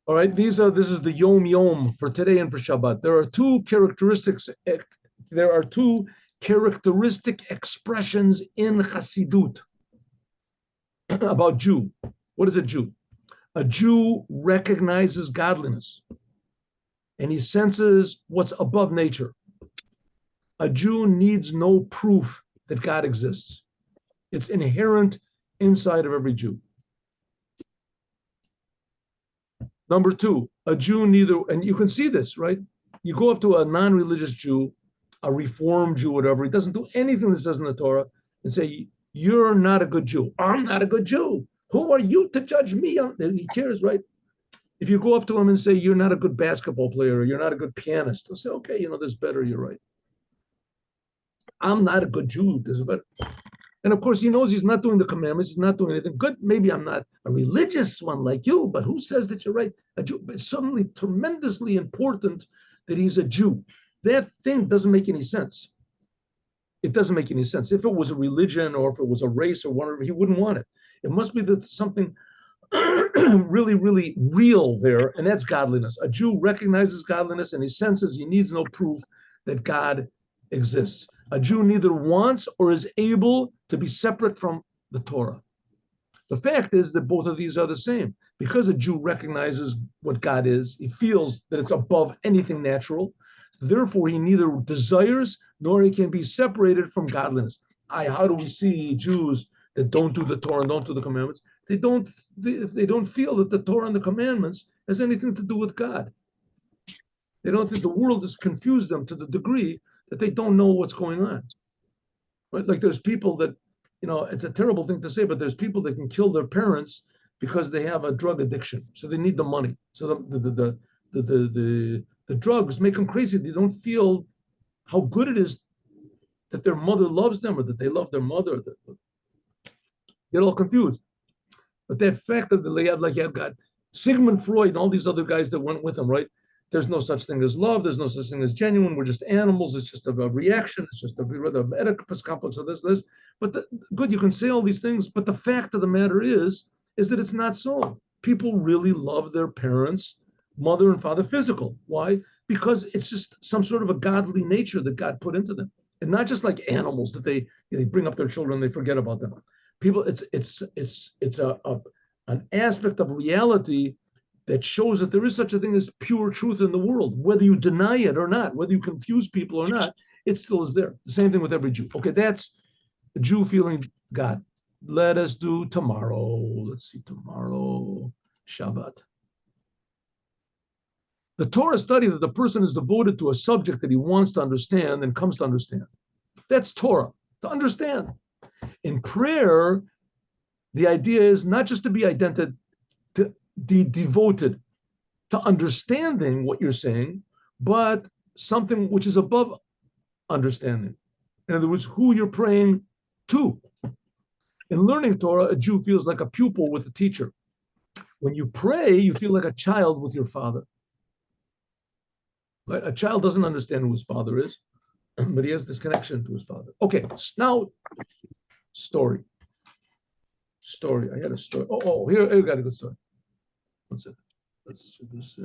All right, this is the Yom for today and for Shabbat. There are two characteristics. There are two characteristic expressions in Hasidut about Jew. What is a Jew? A Jew recognizes godliness and he senses what's above nature. A Jew needs no proof that God exists. It's inherent inside of every Jew. Number two, a Jew neither, and you can see this, right? You go up to a non-religious Jew, a Reformed Jew, whatever, he doesn't do anything that says in the Torah, and say, you're not a good Jew. I'm not a good Jew. Who are you to judge me? He cares, right? If you go up to him and say, you're not a good basketball player, or you're not a good pianist, he'll say, okay, there's better, you're right. I'm not a good Jew, there's a better. And of course, he knows he's not doing the commandments. He's not doing anything good. Maybe I'm not a religious one like you, but who says that you're right? A Jew. It's suddenly tremendously important that he's a Jew. That thing doesn't make any sense. It doesn't make any sense. If it was a religion or if it was a race or whatever, he wouldn't want it. It must be that something really, really real there, and that's godliness. A Jew recognizes godliness and he senses he needs no proof that God exists. A Jew neither wants or is able to be separate from the Torah. The fact is that both of these are the same. Because a Jew recognizes what God is, he feels that it's above anything natural. Therefore, he neither desires nor he can be separated from godliness. How do we see Jews that don't do the Torah and don't do the commandments? They don't feel that the Torah and the commandments has anything to do with God. They don't think the world has confused them to the degree that they don't know what's going on. Right? Like there's people that, it's a terrible thing to say, but there's people that can kill their parents because they have a drug addiction. So they need the money. So the drugs make them crazy. They don't feel how good it is that their mother loves them or that they love their mother. Get all confused. But the fact that like you've got Sigmund Freud and all these other guys that went with him, right? There's no such thing as love. There's no such thing as genuine. We're just animals. It's just a reaction. It's just a Oedipus complex of this. But good, you can say all these things. But the fact of the matter is that it's not so. People really love their parents, mother and father, physical. Why? Because it's just some sort of a godly nature that God put into them, and not just like animals that they bring up their children, they forget about them. People, it's an aspect of reality that shows that there is such a thing as pure truth in the world. Whether you deny it or not, whether you confuse people or not, it still is there. The same thing with every Jew. Okay, that's a Jew feeling God. Let us do tomorrow. Let's see, tomorrow, Shabbat. The Torah study that the person is devoted to a subject that he wants to understand and comes to understand. That's Torah, to understand. In prayer, the idea is not just to be to be devoted to understanding what you're saying, but something which is above understanding. In other words, who you're praying to. In learning Torah, a Jew feels like a pupil with a teacher. When you pray, you feel like a child with your father. Right? A child doesn't understand who his father is, but he has this connection to his father. Okay, now story. I had a story. Here we got a good story. One second. Let's do this.